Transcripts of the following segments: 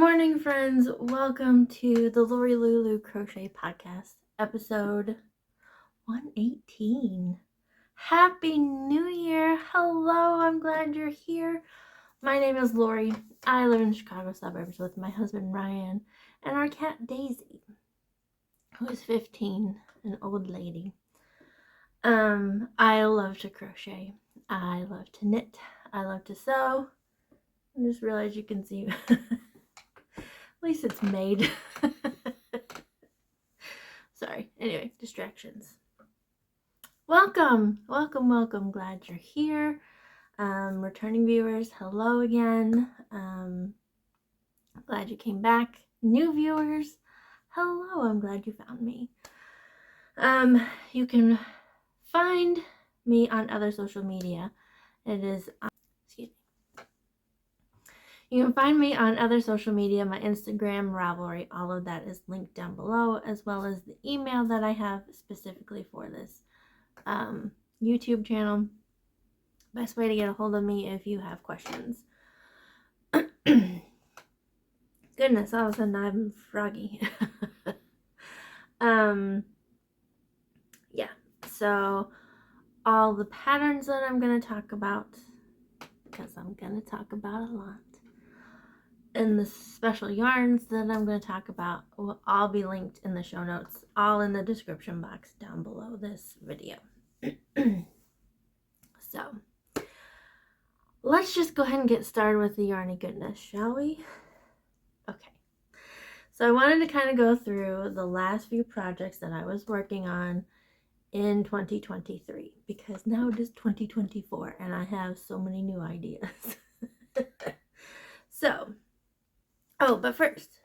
morning, friends. Welcome to the Lori Lulu Crochet Podcast, episode 118. Happy New Year. Hello, I'm glad you're here. My name is Lori. I live in the Chicago suburbs with my husband Ryan and our cat Daisy, who is 15, an old lady. I love to crochet. I love to knit. I love to sew. I just realized you can see... At least it's made. Sorry. Anyway, distractions. Welcome. Glad you're here. Returning viewers, hello again. Glad you came back. New viewers, hello. I'm glad you found me. You can find me on other social media. It is You can find me on other social media, my Instagram, Ravelry, all of that is linked down below, as well as the email that I have specifically for this YouTube channel. Best way to get a hold of me if you have questions. Goodness, all of a sudden I'm froggy. Yeah, so all the patterns that I'm going to talk about, because I'm going to talk about a lot, and the special yarns that I'm going to talk about will all be linked in the show notes, all in the description box down below this video. So, let's just go ahead and get started with the yarny goodness, shall we? Okay. So I wanted to kind of go through the last few projects that I was working on in 2023, because now it is 2024 and I have so many new ideas. So, but first,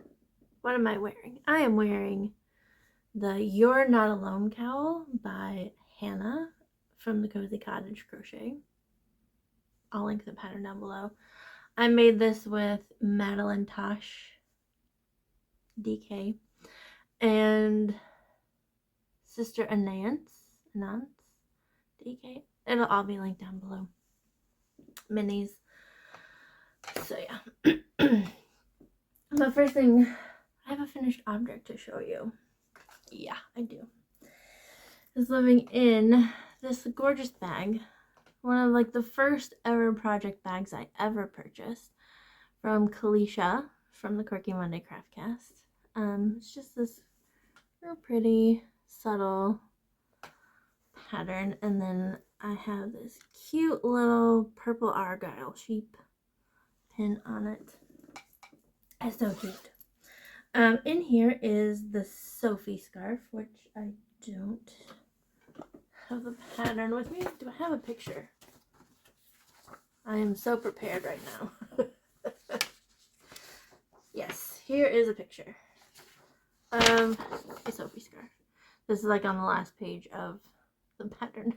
what am I wearing? I am wearing the You're Not Alone cowl by Hannah from the Cozy Cottage Crochet. I'll link the pattern down below. I made this with Madeline Tosh DK and Sister Anance DK. It'll all be linked down below. Minis. So yeah. The first thing, I have a finished object to show you. Yeah, I do. Is living in this gorgeous bag. One of like the first ever project bags I ever purchased from Kalisha from the Quirky Monday Craft Cast. It's just this real pretty, subtle pattern, and then I have this cute little purple argyle sheep pin on it. It's so cute. In here is the Sophie scarf, which I don't have the pattern with me. Do I have a picture? I am so prepared right now. Yes, here is a picture of a Sophie scarf. This is like on the last page of the pattern.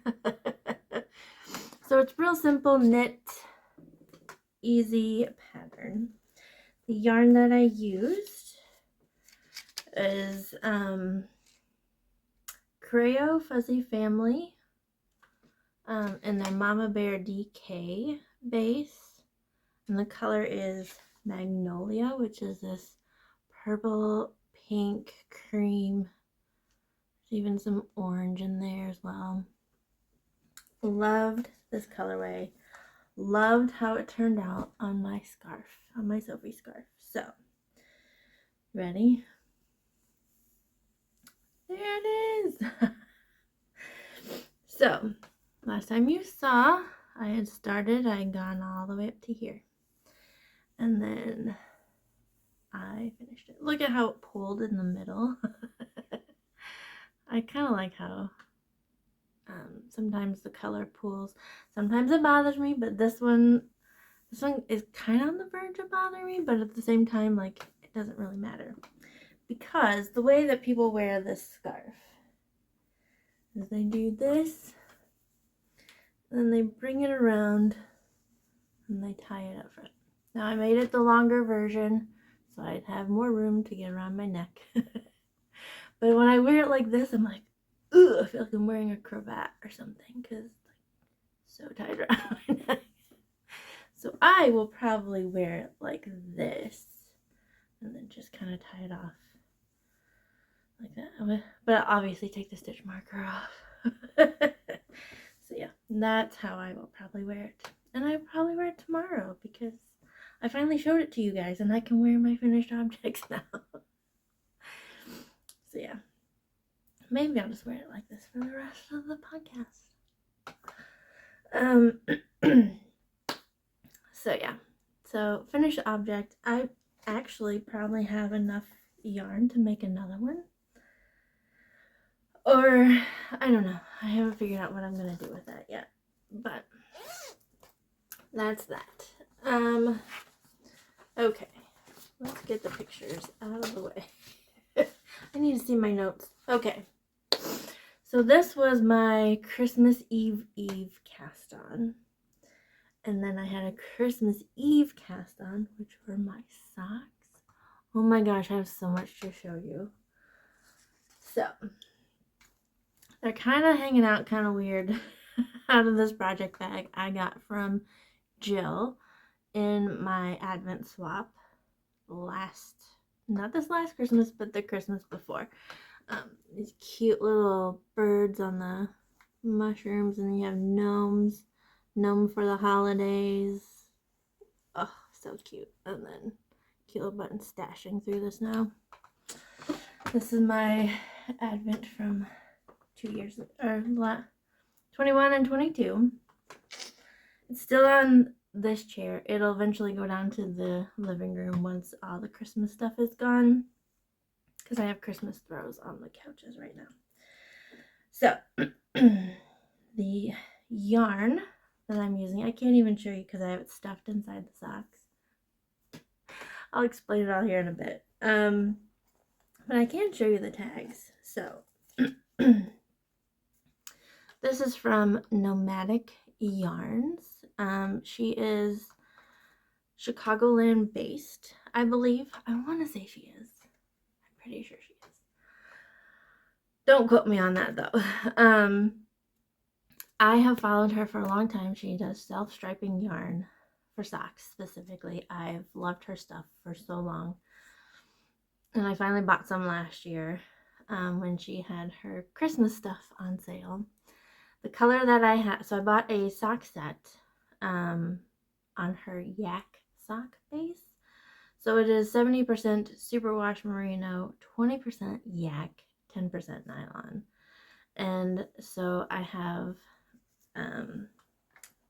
So it's real simple, knit, easy pattern. The yarn that I used is Creo Fuzzy Family and their Mama Bear DK base, and the color is Magnolia, which is this purple, pink, cream. There's even some orange in there as well. Loved this colorway. Loved how it turned out on my scarf, on my Sophie scarf. So, ready? There it is. So, last time you saw, I had gone all the way up to here. And then I finished it. Look at how it pulled in the middle. I kind of like how sometimes the color pulls. Sometimes it bothers me, but this one is kind of on the verge of bothering me, but at the same time, like, it doesn't really matter. Because the way that people wear this scarf is they do this, and then they bring it around, and they tie it up front. Now I made it the longer version, so I'd have more room to get around my neck. But when I wear it like this, I'm like, ugh, I feel like I'm wearing a cravat or something, because it's like so tight around my neck. So I will probably wear it like this just kind of tie it off like that. But I'll obviously take the stitch marker off. So yeah, that's how I will probably wear it. And I'll probably wear it tomorrow because I finally showed it to you guys and I can wear my finished objects now. So yeah, maybe I'll just wear it like this for the rest of the podcast. So yeah, so finished object. I actually probably have enough yarn to make another one. Or, I don't know. I haven't figured out what I'm going to do with that yet. But, that's that. Okay. Let's get the pictures out of the way. I need to see my notes. Okay. So this was my Christmas Eve cast on. And then I had a Christmas Eve cast on, which were my socks. Oh my gosh, I have so much to show you. So, they're kind of hanging out kind of weird out of this project bag I got from Jill in my Advent swap not this last Christmas, but the Christmas before. These cute little birds on the mushrooms, and you have gnomes. Gnome for the holidays. Oh, so cute. And then cute little button stashing through the snow. This is my Advent from 2 years, or 21 and 22. It's still on this chair. It'll eventually go down to the living room once all the Christmas stuff is gone, because I have Christmas throws on the couches right now. So, the yarn that I'm using, I can't even show you because I have it stuffed inside the socks. I'll explain it all here in a bit. But I can show you the tags. So, this is from Nomadic Yarns. She is Chicagoland based, I believe. I want to say she is. I'm pretty sure she is. Don't quote me on that though. I have followed her for a long time. She does self-striping yarn for socks specifically. I've loved her stuff for so long. And I finally bought some last year when she had her Christmas stuff on sale. The color that I had, so I bought a sock set on her yak sock base. So it is 70% superwash merino, 20% yak, 10% nylon. And so I have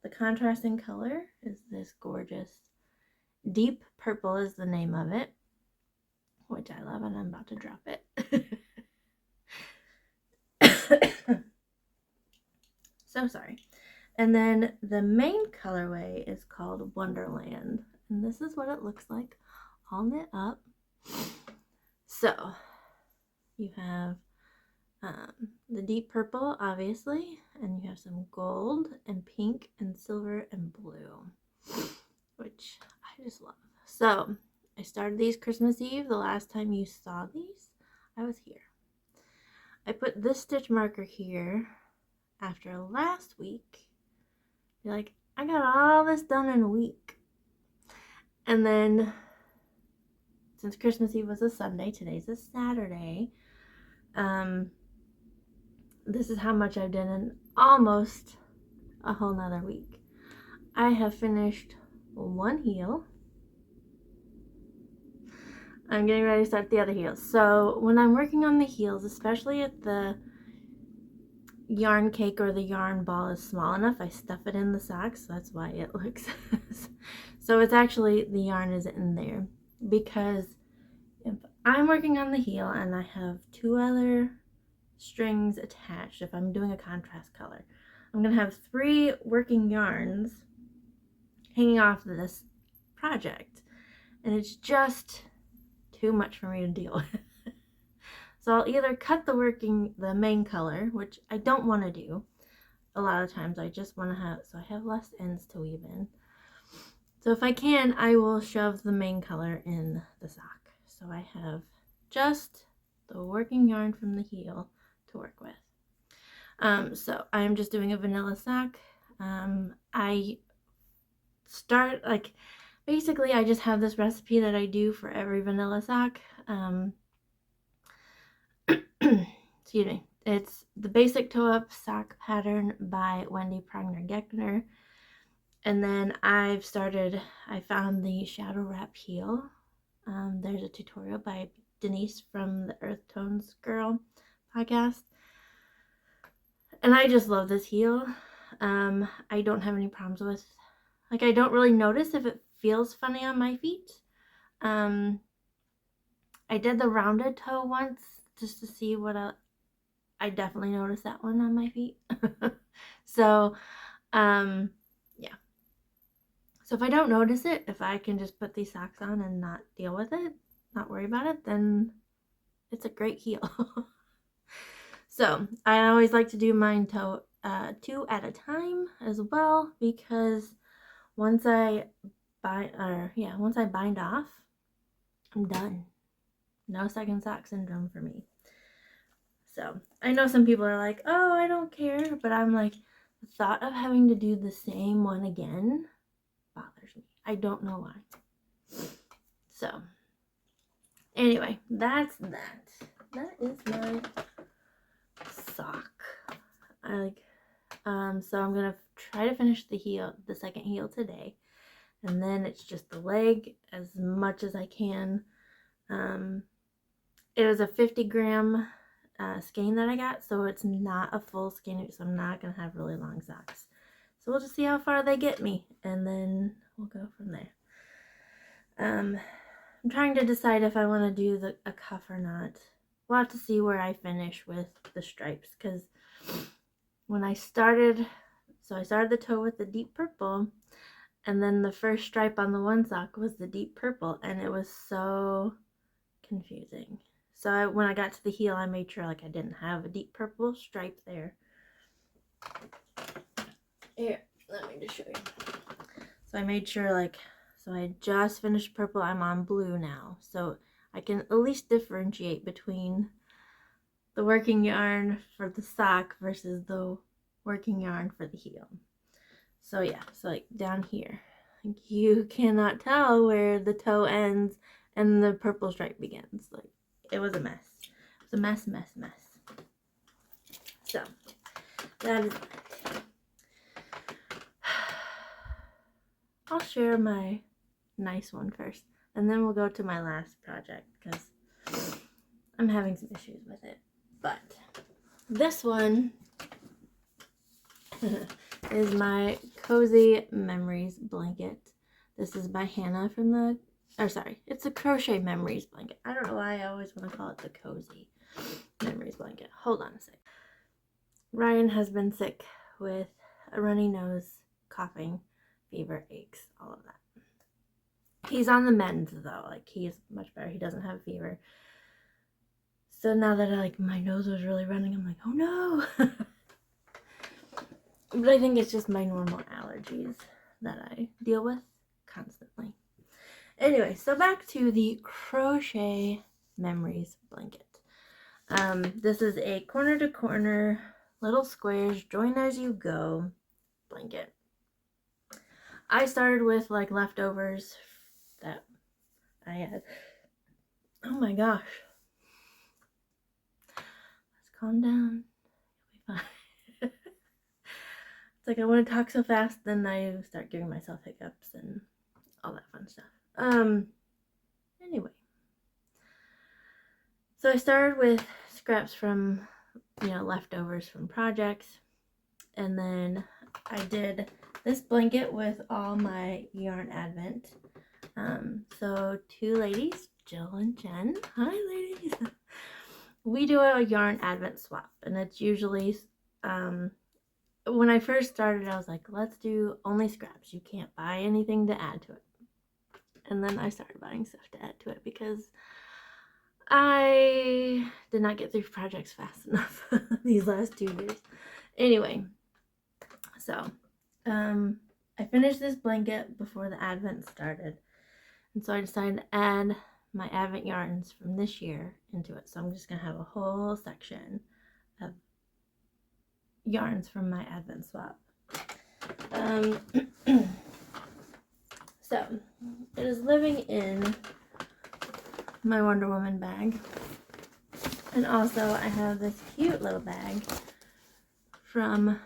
the contrasting color is this gorgeous deep purple is the name of it, which I love, and I'm about to drop it. So sorry. And then the main colorway is called Wonderland, and this is what it looks like all knit up. So you have the deep purple, obviously, and you have some gold and pink and silver and blue, which I just love. So I started these Christmas Eve. The last time you saw these, I was here. I put this stitch marker here after last week. You're like, I got all this done in a week. And then, since Christmas Eve was a Sunday, today's a Saturday, this is how much I've done in almost a whole nother week. I have finished one heel. I'm getting ready to start the other heels. So when I'm working on the heels, especially if the yarn cake or the yarn ball is small enough, I stuff it in the socks. So that's why it looks so it's actually the yarn is in there, because if I'm working on the heel and I have two other strings attached, if I'm doing a contrast color, I'm gonna have 3 working yarns hanging off this project, and it's just too much for me to deal with. So I'll either cut the main color, which I don't want to do. A lot of times I just want to have, so I have less ends to weave in. So if I can, I will shove the main color in the sock. So I have just the working yarn from the heel to work with. So I'm just doing a vanilla sock. I start, basically I just have this recipe that I do for every vanilla sock. Excuse me. It's the Basic Toe Up Sock Pattern by Wendy Progner-Geckner. And then I found the Shadow Wrap Heel. There's a tutorial by Denise from the Earth Tones Girl podcast. And I just love this heel. I don't have any problems with, like, I don't really notice if it feels funny on my feet. I did the rounded toe once just to see what I definitely noticed that one on my feet. So, yeah. So if I don't notice it, if I can just put these socks on and not deal with it, not worry about it, then it's a great heel. So I always like to do mine two at a time as well, because once I bind off, I'm done. No second sock syndrome for me. So I know some people are like, oh, I don't care, but I'm like, the thought of having to do the same one again bothers me. I don't know why. So anyway, that's that. That is my sock. So I'm gonna try to finish the second heel today, and then it's just the leg as much as I can. It was a 50-gram skein that I got, so it's not a full skein, so I'm not gonna have really long socks. So we'll just see how far they get me, and then we'll go from there. I'm trying to decide if I want to do a cuff or not. We'll have to see where I finish with the stripes, because when I started the toe with the deep purple, and then the first stripe on the one sock was the deep purple, and it was so confusing. So when I got to the heel, I made sure like I didn't have a deep purple stripe there. Here, let me just show you. So I made sure so I just finished purple, I'm on blue now. So I can at least differentiate between the working yarn for the sock versus the working yarn for the heel. So yeah, so like down here, like you cannot tell where the toe ends and the purple stripe begins. Like, it was a mess. It was a mess. So that is it. I'll share my nice one first, and then we'll go to my last project because I'm having some issues with it. But this one is my Cozy Memories blanket. This is by Hannah from it's a Crochet Memories blanket. I don't know why I always want to call it the Cozy Memories blanket. Hold on a sec. Ryan has been sick with a runny nose, coughing, fever, aches, all of that. He's on the mend though. Like, he's much better. He doesn't have fever. So now that my nose was really running, I'm like, oh no. But I think it's just my normal allergies that I deal with constantly. Anyway, so back to the Crochet Memories blanket. This is a corner to corner, little squares, join as you go blanket. I started with leftovers that I had. Oh my gosh. Let's calm down. You'll be fine. It's like I want to talk so fast, then I start giving myself hiccups and all that fun stuff. Anyway. So I started with scraps from, leftovers from projects. And then I did this blanket with all my yarn advent. So two ladies, Jill and Jen. Hi, ladies. We do a yarn advent swap, and it's usually, when I first started, I was like, let's do only scraps. You can't buy anything to add to it. And then I started buying stuff to add to it because I did not get through projects fast enough these last 2 years. Anyway, so I finished this blanket before the advent started. And so I decided to add my advent yarns from this year into it. So I'm just going to have a whole section of yarns from my advent swap. So is living in my Wonder Woman bag. And also I have this cute little bag from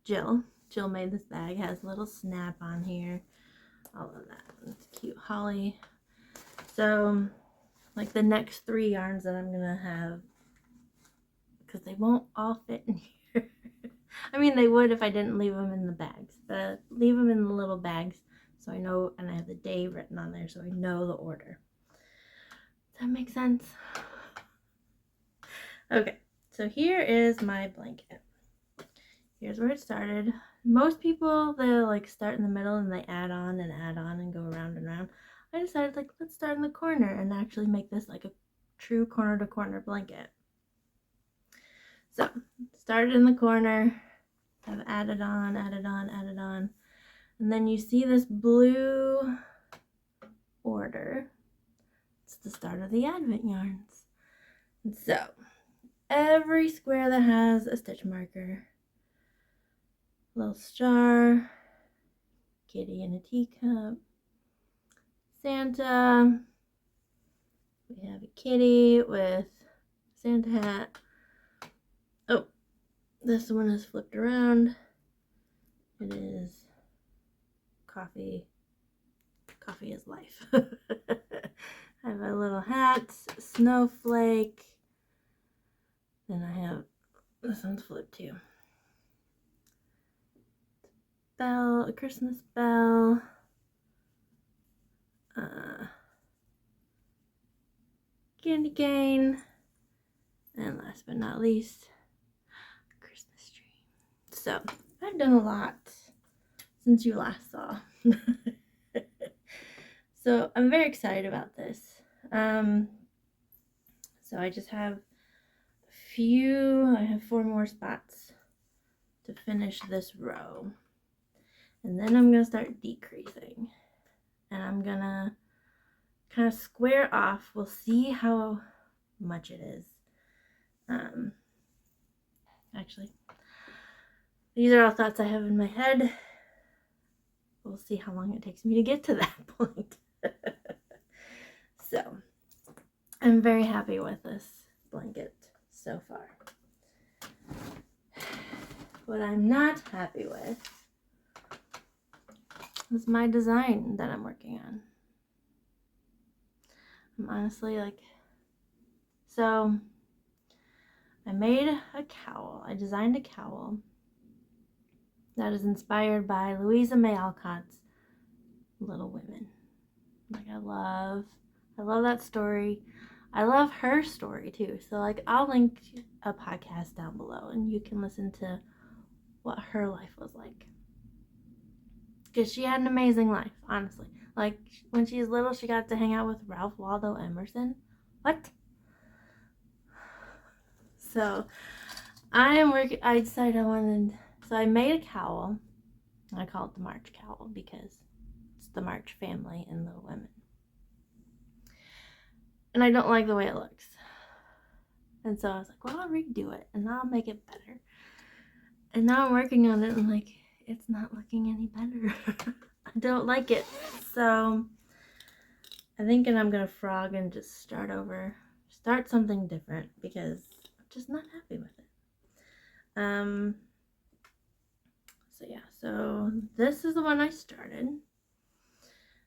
Jill. Jill made this bag, has a little snap on here, all of that. It's cute holly. So like the next 3 yarns that I'm gonna have, because they won't all fit in here. I mean, they would if I didn't leave them in the bags, but I leave them in the little bags so I know, and I have the day written on there so I know the order. Does that make sense? Okay, so here is my blanket. Here's where it started. Most people, they'll like start in the middle and they add on and go around and around. I decided, like, let's start in the corner and actually make this like a true corner to corner blanket. So, started in the corner, I've added on, and then you see this blue order. It's the start of the Advent yarns. And so, every square that has a stitch marker, little star, kitty in a teacup, Santa, we have a kitty with Santa hat. Oh, this one is flipped around. It is coffee. Coffee is life. I have a little hat, snowflake. Then I have, this one's flipped too. Bell, a Christmas bell. Candy cane. And last but not least, Christmas tree. So, I've done a lot since you last saw. So, I'm very excited about this. So I just have I have 4 more spots to finish this row. And then I'm going to start decreasing. And I'm going to kind of square off. We'll see how much it is. Actually, these are all thoughts I have in my head. We'll see how long it takes me to get to that point. So, I'm very happy with this blanket so far. What I'm not happy with is my design that I'm working on. I'm honestly like, so I made a cowl. I designed a cowl that is inspired by Louisa May Alcott's Little Women. Like, I love that story. I love her story too. So like, I'll link a podcast down below and you can listen to what her life was like. Because she had an amazing life, honestly. Like, when she was little, she got to hang out with Ralph Waldo Emerson. What? So, I decided so I made a cowl. I call it the March cowl because it's the March family in Little Women. And I don't like the way it looks. And so I was like, well, I'll redo it and I'll make it better. And now I'm working on it and like, it's not looking any better. I don't like it. So I'm thinking I'm going to frog and just start over. Start something different because I'm just not happy with it. So yeah, so this is the one I started.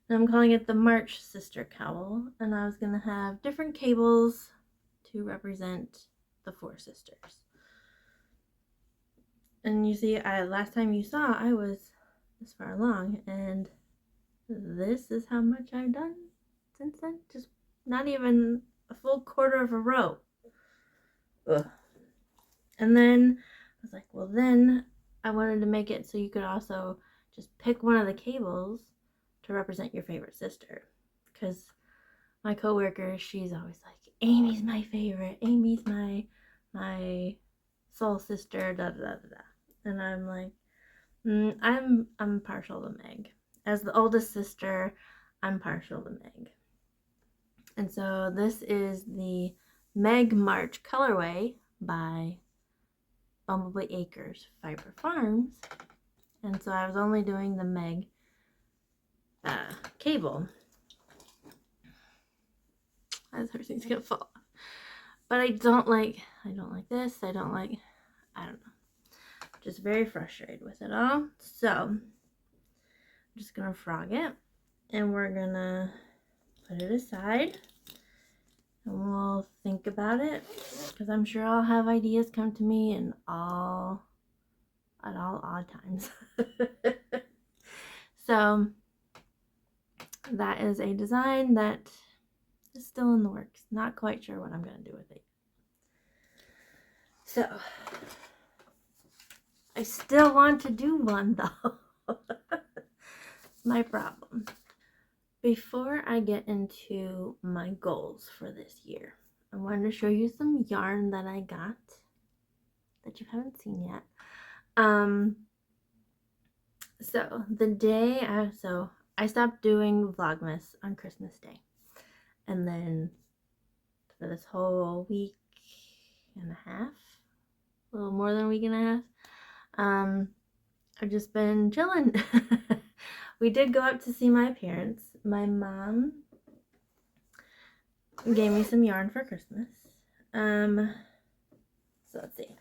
And I'm calling it the March Sister Cowl. And I was going to have different cables to represent the 4 sisters. And you see, last time you saw, I was this far along. And this is how much I've done since then. Just not even a full quarter of a row. Ugh. And then I was like, well, then I wanted to make it so you could also just pick one of the cables to represent your favorite sister. Because my coworker, she's always like, Amy's my favorite. Amy's my soul sister, da da da da. And I'm like, I'm partial to Meg. As the oldest sister, I'm partial to Meg. And so this is the Meg March colorway by Bumblebee Acres Fiber Farms. And so I was only doing the Meg cable. As everything's gonna fall off. But I don't like this. I don't know. Just very frustrated with it all. So I'm just gonna frog it, and we're gonna put it aside, and we'll think about it, because I'm sure I'll have ideas come to me at all odd times. So that is a design that is still in the works. Not quite sure what I'm gonna do with it. So I still want to do one though. My problem. Before I get into my goals for this year, I wanted to show you some yarn that I got that you haven't seen yet. So the day I stopped doing Vlogmas on Christmas Day, and then for this whole week and a half, a little more than a week and a half, I've just been chilling. We did go up to see my parents. My mom gave me some yarn for Christmas. So let's see.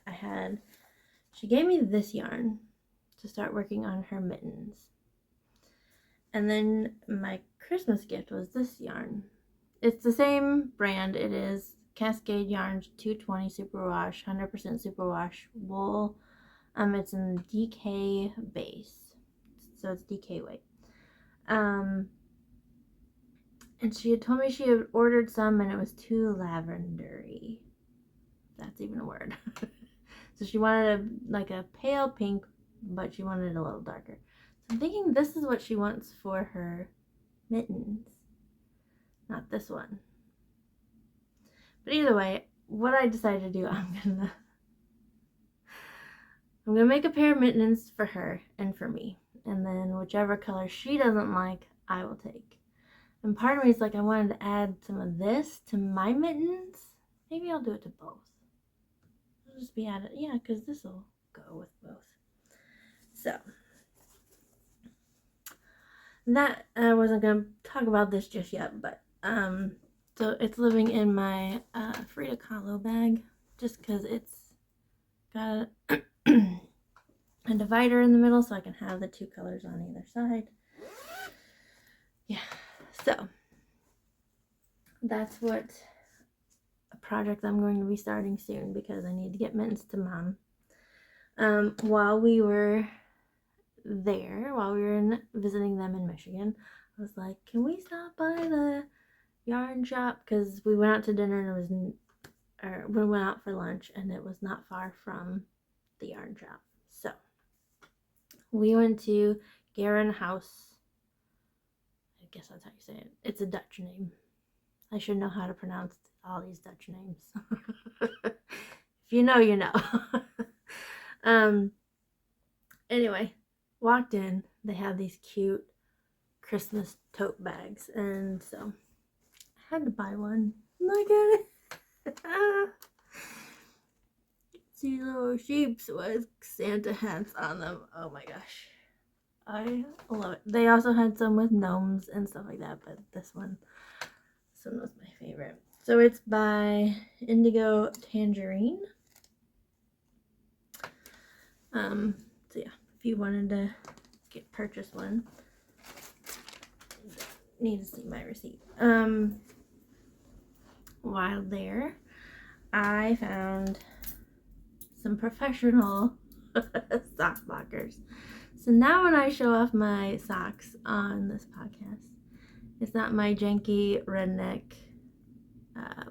She gave me this yarn to start working on her mittens. And then my Christmas gift was this yarn. It's the same brand. It is Cascade Yarns 220 Superwash, 100% Superwash wool. It's in DK base, so it's DK weight. And she had told me she had ordered some, and it was too lavendery. That's even a word. So she wanted a pale pink, but she wanted it a little darker. So I'm thinking this is what she wants for her mittens, not this one. But either way, what I decided to do, I'm gonna make a pair of mittens for her and for me, and then whichever color she doesn't like, I will take. And part of me is like, I wanted to add some of this to my mittens. Maybe I'll do it to both. I'll just be added, yeah, because this will go with both. So that, I wasn't gonna talk about this just yet, but so it's living in my Frida Kahlo bag, just because it's got a divider in the middle, so I can have the two colors on either side. Yeah, so that's what a project I'm going to be starting soon, because I need to get mittens to Mom. While we were visiting them in Michigan, I was like, can we stop by the yarn shop? Because we went out to dinner, and we went out for lunch, and it was not far from the yarn shop. So we went to Garen House. I guess that's how you say it. It's a Dutch name. I should know how to pronounce all these Dutch names. If you know, you know. Anyway, walked in. They have these cute Christmas tote bags, and so I had to buy one. Look at it. See little sheeps with Santa hats on them. Oh my gosh. I love it. They also had some with gnomes and stuff like that, but this one was my favorite. So it's by Indigo Tangerine. So yeah, if you wanted to purchase one, you need to see my receipt. While there, I found some professional sock blockers. So now when I show off my socks on this podcast, it's not my janky redneck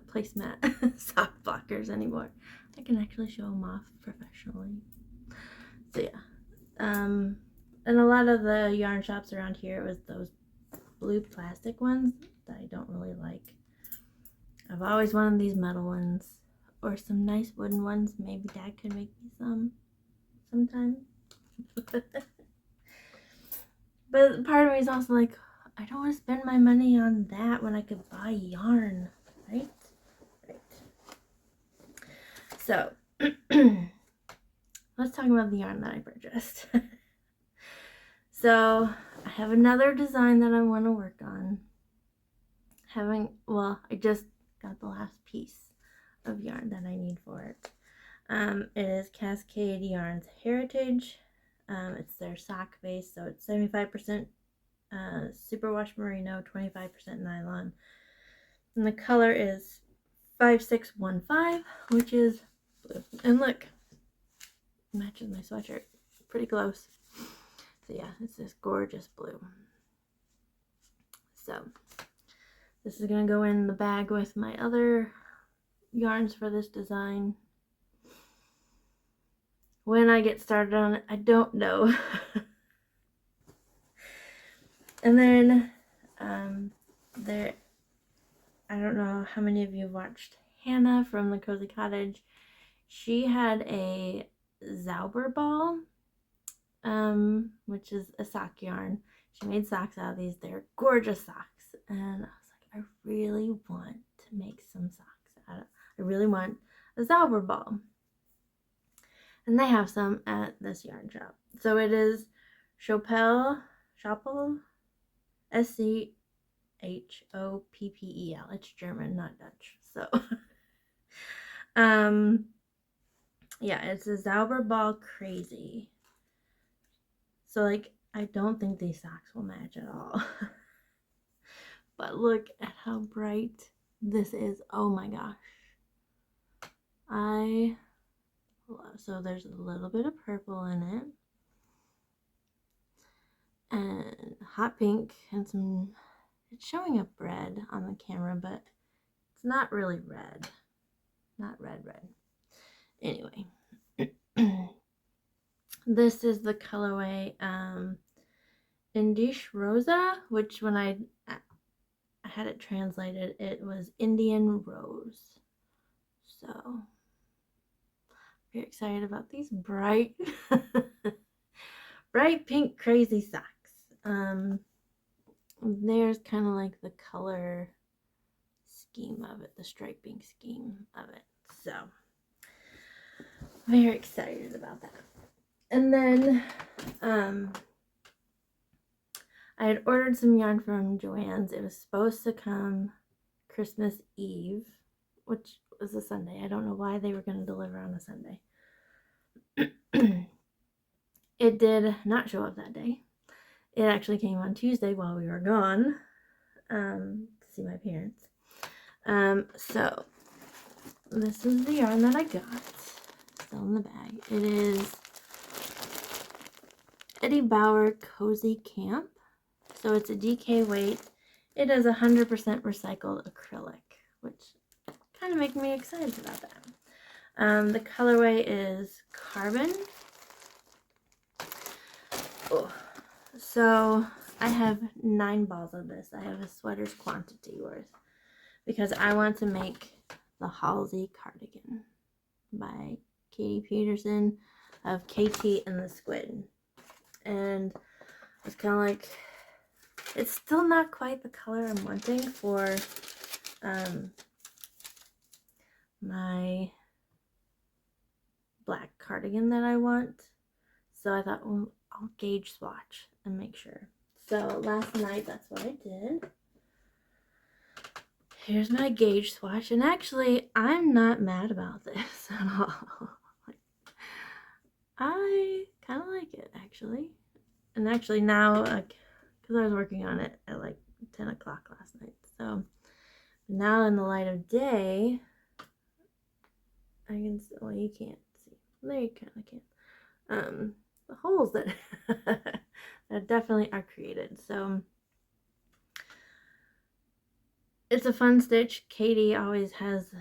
placemat sock blockers anymore. I can actually show them off professionally. So yeah, and a lot of the yarn shops around here, it was those blue plastic ones that I don't really like. I've always wanted these metal ones, or some nice wooden ones. Maybe Dad could make me some sometime. But part of me is also like, I don't want to spend my money on that when I could buy yarn, right? So, let's talk about the yarn that I purchased. So, I have another design that I want to work on. I just got the last piece of yarn that I need for it. It is Cascade Yarns Heritage. It's their sock base, so it's 75% superwash merino, 25% nylon. And the color is 5615, which is blue. And look, matches my sweatshirt. Pretty close. So yeah, it's this gorgeous blue. So this is going to go in the bag with my other yarns for this design. When I get started on it, I don't know. And then I don't know how many of you have watched Hannah from the Cozy Cottage. She had a Zauber ball, which is a sock yarn. She made socks out of these. They're gorgeous socks. And I was like, I really want to make some socks out of it. I really want a Zauber ball. And they have some at this yarn shop. So it is Schoppel, Schoppel, It's German, not Dutch. So, yeah, it's a Zauber ball crazy. So, like, I don't think these socks will match at all. But look at how bright this is. Oh my gosh. I love, so there's a little bit of purple in it. And hot pink and some, it's showing up red on the camera, but it's not really red. Not red. Anyway. This is the colorway Indish Rosa, which when I had it translated, it was Indian Rose. So, very excited about these bright, bright pink crazy socks. There's kind of like the color scheme of it, the striping scheme of it. So, very excited about that. And then I had ordered some yarn from Joann's. It was supposed to come Christmas Eve, which was a Sunday. I don't know why they were going to deliver on a Sunday. It did not show up that day. It actually came on Tuesday while we were gone to see my parents. So this is the yarn that I got. Still in the bag. It is Eddie Bauer Cozy Camp. So it's a DK weight. It is 100% recycled acrylic, which kind of makes me excited about that. The colorway is Carbon. Oh. So I have 9 balls of this. I have a sweater's quantity worth because I want to make the Halsey cardigan by Katie Peterson of KT and the Squid. And it's kind of like, it's still not quite the color I'm wanting for my black cardigan that I want. So I thought, well, I'll gauge swatch and make sure. So last night, that's what I did. Here's my gauge swatch. And actually, I'm not mad about this at all. I kind of like it, actually. And actually now, because I was working on it at like 10 o'clock last night. So now in the light of day, I can, well, you can't see. There you kind of can. The holes that that definitely are created. So it's a fun stitch. Katie always has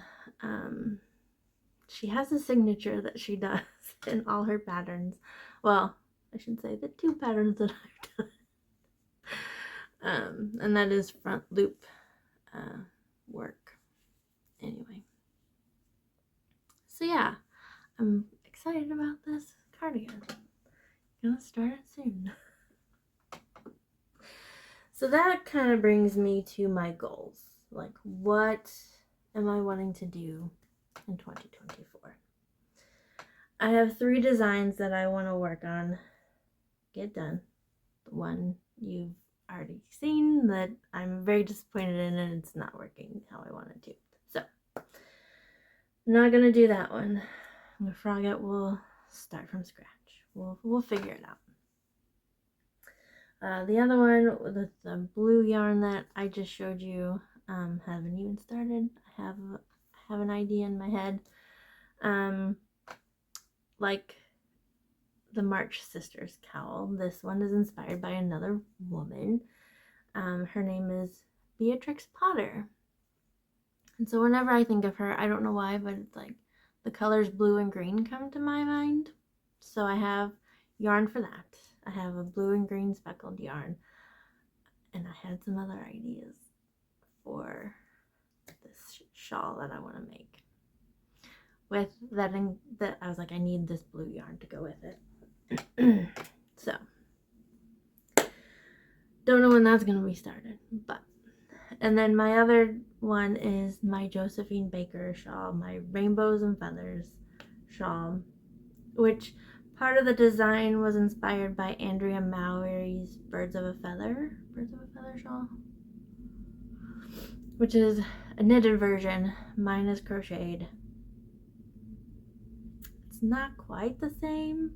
she has a signature that she does in all her patterns. Well, I should say the 2 patterns that I've done. And that is front loop work. Anyway. So yeah, I'm excited about this cardigan. Gonna start it soon. So that kind of brings me to my goals. Like, what am I wanting to do in 2024? I have 3 designs that I want to work on, get done. One you've already seen that I'm very disappointed in it. It's not working how I wanted to. So, I'm not going to do that one. The frogette will start from scratch. We'll figure it out. The other one, the blue yarn that I just showed you, haven't even started. I have an idea in my head. Like the March Sisters cowl. This one is inspired by another woman. Her name is Beatrix Potter. And so whenever I think of her, I don't know why, but it's like the colors blue and green come to my mind. So I have yarn for that. I have a blue and green speckled yarn. And I had some other ideas for this shawl that I want to make. With that, I was like, I need this blue yarn to go with it. So, don't know when that's going to be started, but. And then my other one is my Josephine Baker shawl, my Rainbows and Feathers shawl, which part of the design was inspired by Andrea Mowry's Birds of a Feather shawl, which is a knitted version. Mine is crocheted. It's not quite the same.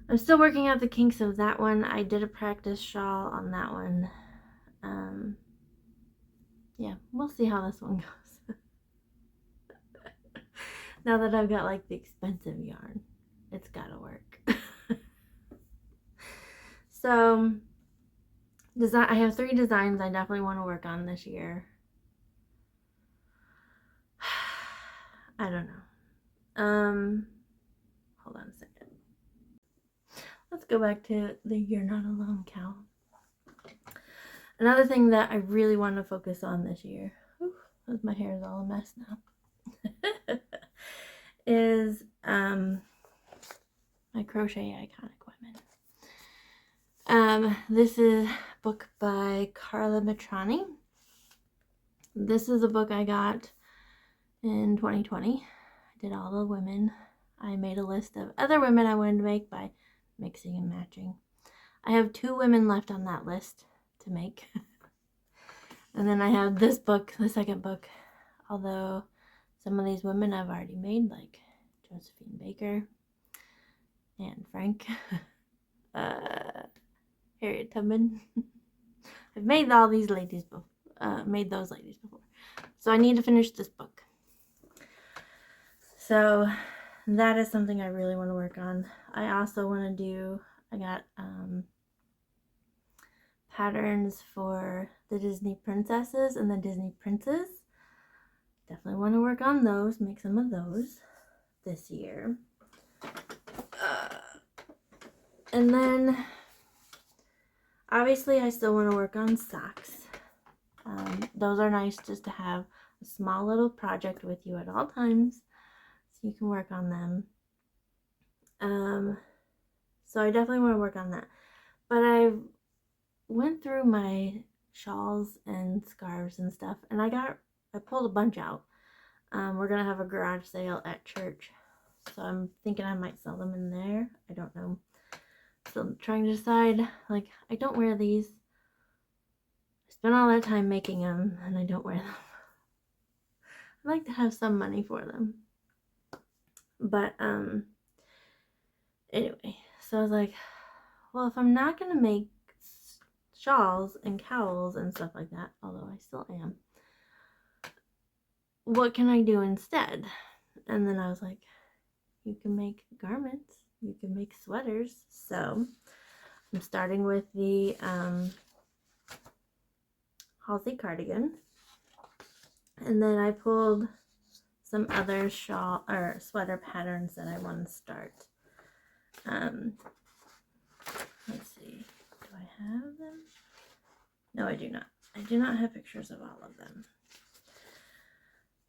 I'm still working out the kinks of that one. I did a practice shawl on that one. Yeah, we'll see how this one goes. Now that I've got like the expensive yarn, it's gotta work. So, I have 3 designs I definitely want to work on this year. I don't know. Hold on a second. Let's go back to the You're Not Alone cowl. Another thing that I really want to focus on this year, my hair is all a mess now, is my Crochet Iconic Women. This is a book by Carla Matrani. This is a book I got in 2020. I did all the women. I made a list of other women I wanted to make by mixing and matching. I have 2 women left on that list to make. And then I have this book, the second book, although some of these women I've already made, like Josephine Baker, Anne Frank, Harriet Tubman. I've made all these ladies before, made those ladies before. So I need to finish this book. So that is something I really want to work on. I also want to do, I got patterns for the Disney princesses and the Disney princes. Definitely want to work on those, make some of those this year. And then obviously I still want to work on socks. Those are nice just to have a small little project with you at all times, so you can work on them. So I definitely want to work on that. But I went through my shawls and scarves and stuff, and I pulled a bunch out. We're gonna have a garage sale at church, so I'm thinking I might sell them in there. I don't know. So I'm trying to decide, like, I don't wear these. I spent all that time making them, and I don't wear them. I like to have some money for them. But, anyway, so I was like, well, if I'm not gonna make shawls and cowls and stuff like that, although I still am, what can I do instead? And then I was like, you can make garments, you can make sweaters. So I'm starting with the Halsey cardigan, and then I pulled some other shawl or sweater patterns that I want to start. Let's see, do I have them? No, I do not. I do not have pictures of all of them.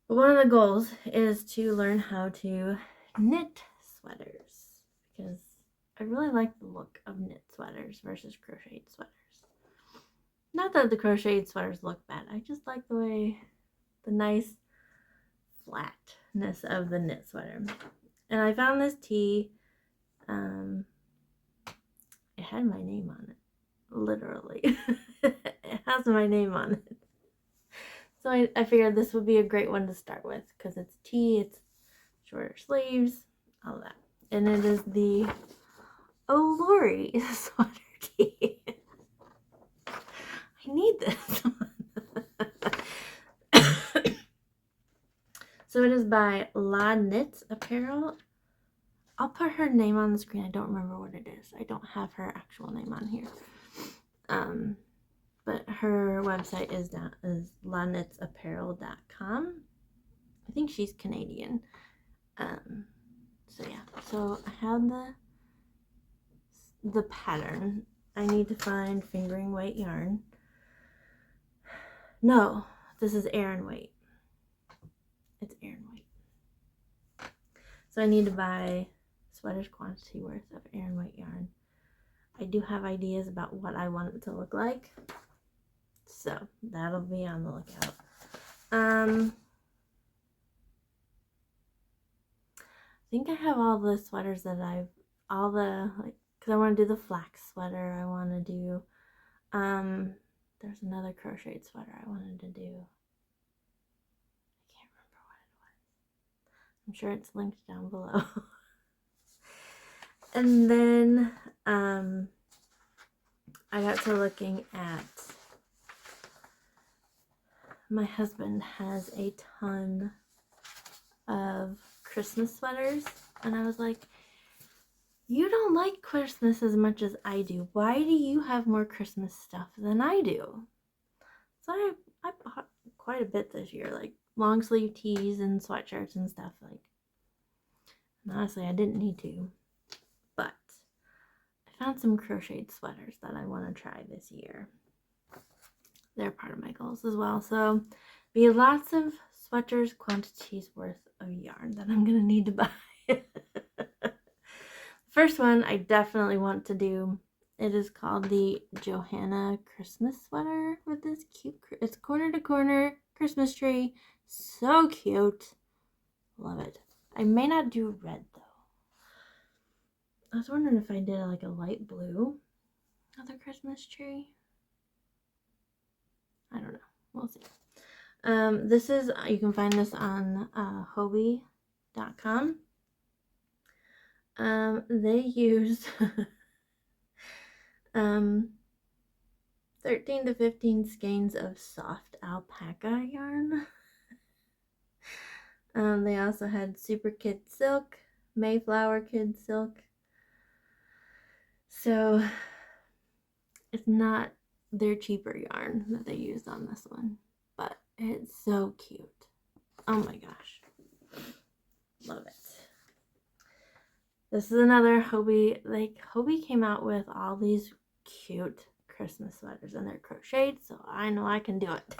But one of the goals is to learn how to knit sweaters, because I really like the look of knit sweaters versus crocheted sweaters. Not that the crocheted sweaters look bad, I just like the way, the nice flatness of the knit sweater. And I found this tee. It had my name on it. Literally. It has my name on it. So I figured this would be a great one to start with because it's tea, it's shorter sleeves, all that. And it is the Oh Lori sweater tee. I need this one. So it is by La Knits Apparel. I'll put her name on the screen. I don't remember what it is. I don't have her actual name on here. But her website is laknitsapparel.com. I think she's Canadian. So yeah. So I have the pattern. I need to find fingering weight yarn. No, this is Aran weight. It's Aran weight. So I need to buy sweater's quantity worth of Aran weight yarn. I do have ideas about what I want it to look like. So that'll be on the lookout. I think I have all the sweaters that because I want to do the flax sweater. I want to do, there's another crocheted sweater I wanted to do. I can't remember what it was. I'm sure it's linked down below. And then, I got to looking at, my husband has a ton of Christmas sweaters, and I was like, you don't like Christmas as much as I do. Why do you have more Christmas stuff than I do? So I bought quite a bit this year, like long sleeve tees and sweatshirts and stuff. Like, and honestly, I didn't need to, but I found some crocheted sweaters that I want to try this year. They're part of my goals as well. So be lots of sweaters quantities worth of yarn that I'm gonna need to buy. First one I definitely want to do, it is called the Johanna Christmas sweater with this cute, it's corner to corner Christmas tree. So cute. Love it. I may not do red though. I was wondering if I did like a light blue of the Christmas tree. I don't know. We'll see. This is, you can find this on Hobie.com. They use 13 to 15 skeins of soft alpaca yarn. They also had Super Kid Silk, Mayflower Kid Silk. So it's not their cheaper yarn that they used on this one, but it's so cute. Oh my gosh. Love it. This is another Hobie. Like, Hobie came out with all these cute Christmas sweaters, and they're crocheted, so I know I can do it.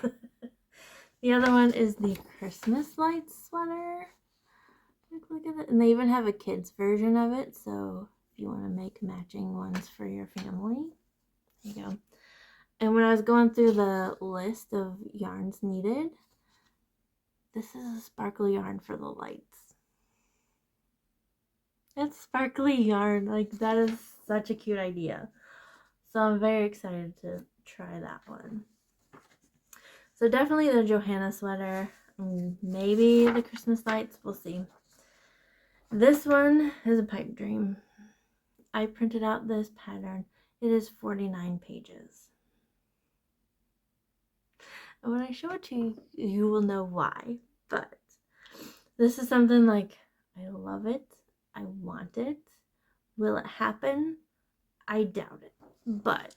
The other one is the Christmas lights sweater. Look at it. And they even have a kids version of it, so if you want to make matching ones for your family, there you go. And when I was going through the list of yarns needed, this is a sparkly yarn for the lights. It's sparkly yarn. Like, that is such a cute idea. So I'm very excited to try that one. So definitely the Johanna sweater. Maybe the Christmas lights. We'll see. This one is a pipe dream. I printed out this pattern. It is 49 pages. And when I show it to you, you will know why. But this is something like, I love it. I want it. Will it happen? I doubt it. But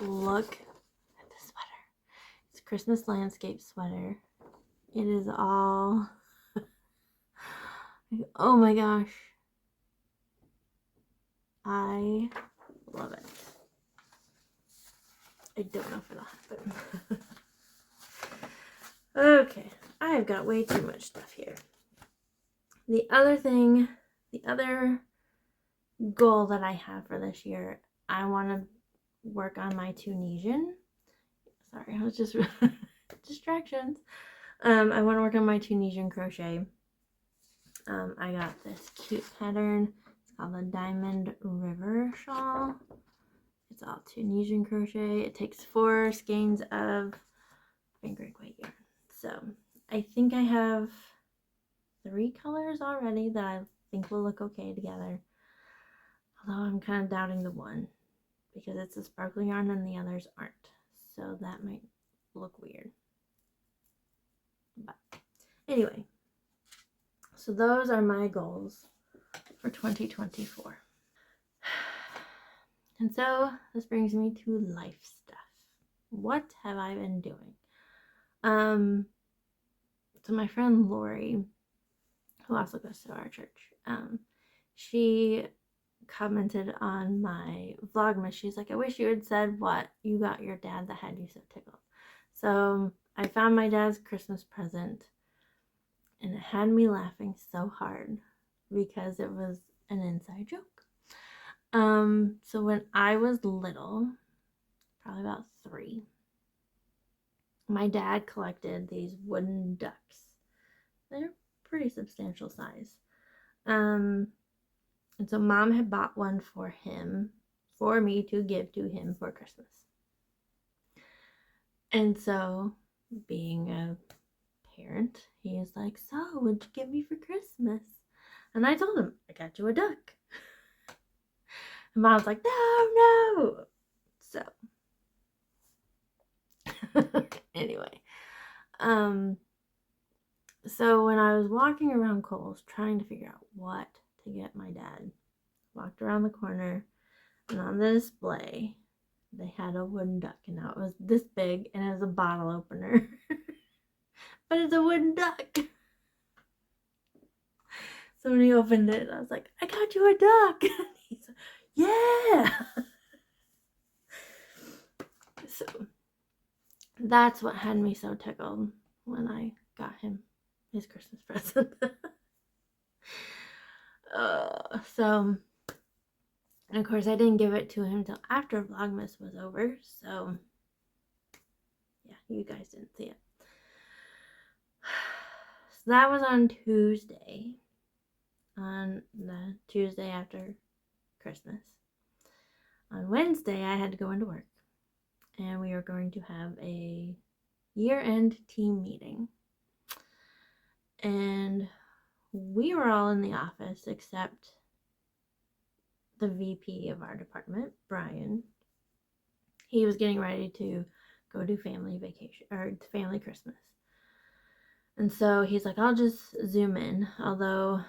look at the sweater. It's a Christmas landscape sweater. It is all... oh my gosh. I love it. I don't know if it'll happen. Okay, I've got way too much stuff here. The other goal that I have for this year, I want to work on my Tunisian. Sorry, I was just distractions. I want to work on my Tunisian crochet. I got this cute pattern. It's called the Diamond River Shawl. It's all Tunisian crochet. It takes 4 skeins of fingering weight yarn. So I think I have 3 colors already that I think will look okay together. Although I'm kind of doubting the one because it's a sparkly yarn and the others aren't. So that might look weird. But anyway, so those are my goals for 2024. And so this brings me to life stuff. What have I been doing? So my friend Lori, who also goes to our church, she commented on my Vlogmas. She's like, I wish you had said what you got your dad that had you so tickled. So I found my dad's Christmas present, and it had me laughing so hard because it was an inside joke. So when I was little, probably about 3, my dad collected these wooden ducks. They're pretty substantial size. And so Mom had bought one for him, for me to give to him for Christmas. And so, being a parent, he is like, so what'd you give me for Christmas? And I told him, I got you a duck. And Mom's like, no. So, anyway, so when I was walking around Cowell's trying to figure out what to get my dad, walked around the corner, and on the display they had a wooden duck, and now it was this big, and it was a bottle opener. But it's a wooden duck. So when he opened it, I was like, I got you a duck. And he's like, yeah. So that's what had me so tickled when I got him his Christmas present. So, and of course I didn't give it to him until after Vlogmas was over. So yeah, you guys didn't see it. So that was on Tuesday. On the Tuesday after Christmas. On Wednesday, I had to go into work, and we were going to have a year-end team meeting. And we were all in the office except the VP of our department, Brian. He was getting ready to go do family vacation, or family Christmas. And so he's like, I'll just Zoom in, although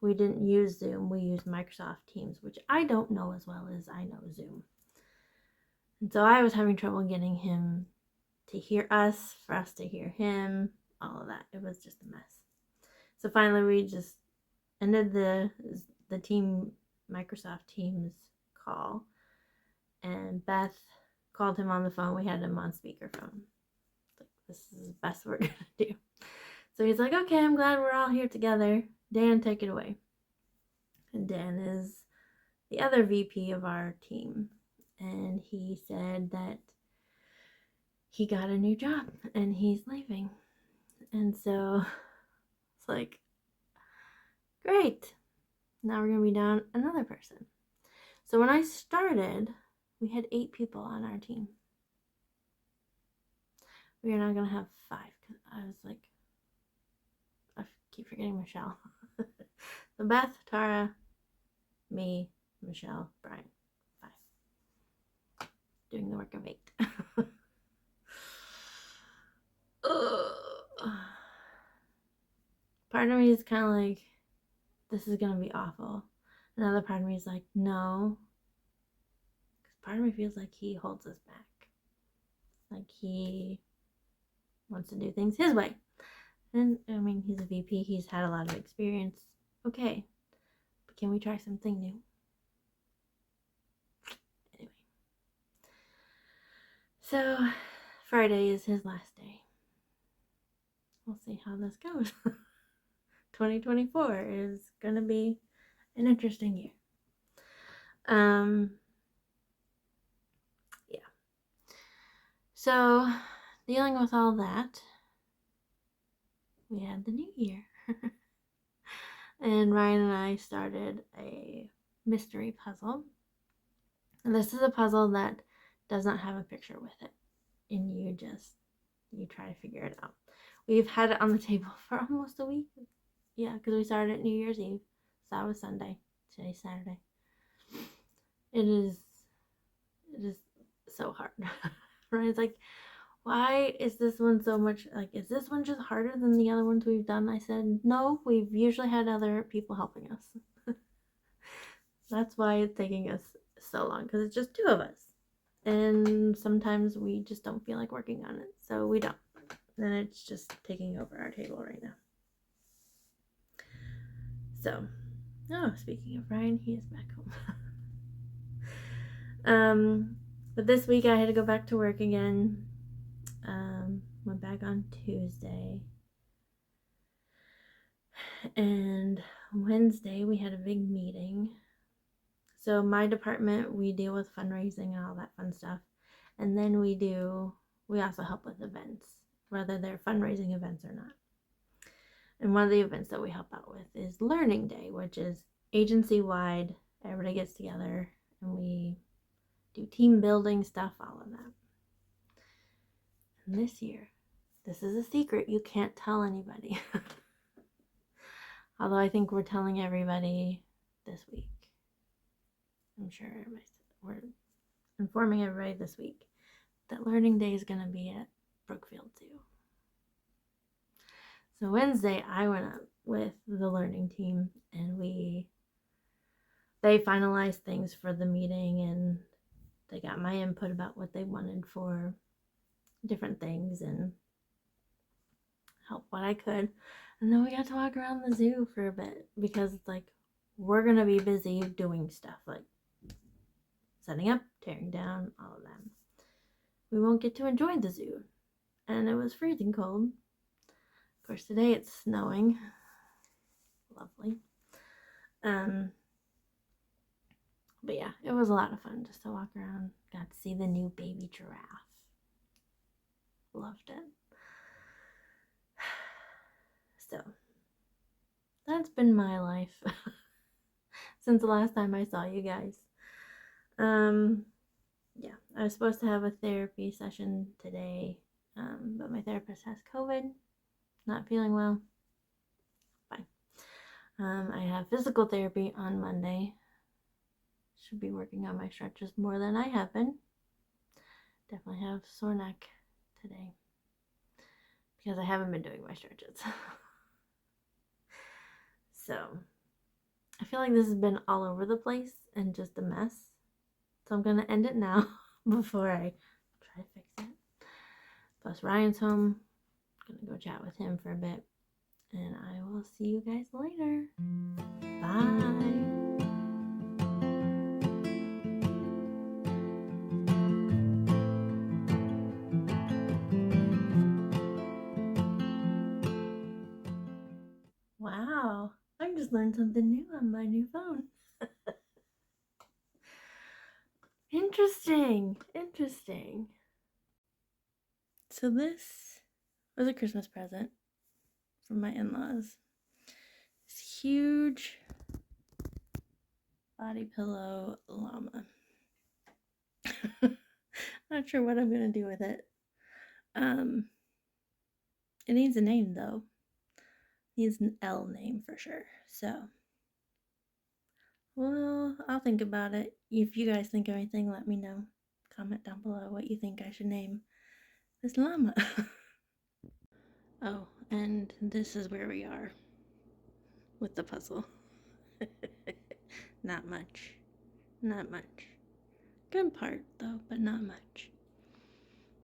we didn't use Zoom, we used Microsoft Teams, which I don't know as well as I know Zoom. And so I was having trouble getting him to hear us, for us to hear him, all of that. It was just a mess. So finally we just ended the team Microsoft Teams call, and Beth called him on the phone. We had him on speakerphone. Like, this is the best we're gonna do. So he's like, okay, I'm glad we're all here together. Dan, take it away. And Dan is the other VP of our team. And he said that he got a new job and he's leaving. And so it's like, great. Now we're going to be down another person. So when I started, we had 8 people on our team. We are now going to have 5. Because I was like, I keep forgetting Michelle. So Beth, Tara, me, Michelle, Brian. 5. Doing the work of 8. Part of me is kind of like, this is going to be awful. Another part of me is like, no. Because part of me feels like he holds us back. Like he wants to do things his way. And, I mean, he's a VP. He's had a lot of experience. Okay. But can we try something new? Anyway. So, Friday is his last day. We'll see how this goes. 2024 is going to be an interesting year. Yeah. So, dealing with all that, we had the new year. And Ryan and I started a mystery puzzle. And this is a puzzle that does not have a picture with it. And you try to figure it out. We've had it on the table for almost a week. Yeah, because we started at New Year's Eve. So that was Sunday. Today's Saturday. It is so hard. Right? It's like, why is this one so much, like, is this one just harder than the other ones we've done? I said, no, we've usually had other people helping us. That's why it's taking us so long, because it's just two of us. And sometimes we just don't feel like working on it, so we don't. Then it's just taking over our table right now. So, speaking of Ryan, he is back home. But this week I had to go back to work again. Went back on Tuesday. And Wednesday we had a big meeting. So my department, we deal with fundraising and all that fun stuff. And then we also help with events, whether they're fundraising events or not. And one of the events that we help out with is Learning Day, which is agency-wide. Everybody gets together and we do team building stuff, all of that. And this year, this is a secret. You can't tell anybody. Although I think we're telling everybody this week. I'm sure we're informing everybody this week that Learning Day is going to be at Brookfield Zoo. So Wednesday, I went up with the learning team and they finalized things for the meeting, and they got my input about what they wanted for different things and help what I could. And then we got to walk around the zoo for a bit, because it's like, we're going to be busy doing stuff like setting up, tearing down, all of that. We won't get to enjoy the zoo. And it was freezing cold. Of course, today it's snowing. Lovely. But yeah, it was a lot of fun just to walk around. Got to see the new baby giraffe. Loved it. So, that's been my life since the last time I saw you guys. Yeah, I was supposed to have a therapy session today, but my therapist has COVID. Not feeling well. Fine. I have physical therapy on Monday. Should be working on my stretches more than I have been. Definitely have sore neck today because I haven't been doing my stretches. So, I feel like this has been all over the place and just a mess. So I'm going to end it now before I try to fix it. Plus Ryan's home. I'm going to go chat with him for a bit. And I will see you guys later. Bye. Wow, I just learned something new on my new phone. Interesting. So this was a Christmas present from my in-laws. This huge body pillow llama. Not sure what I'm gonna do with it. It needs a name though. It needs an L name for sure. So, well, I'll think about it. If you guys think of anything, let me know. Comment down below what you think I should name this llama. Oh, and this is where we are with the puzzle. Not much. Good part though, but not much.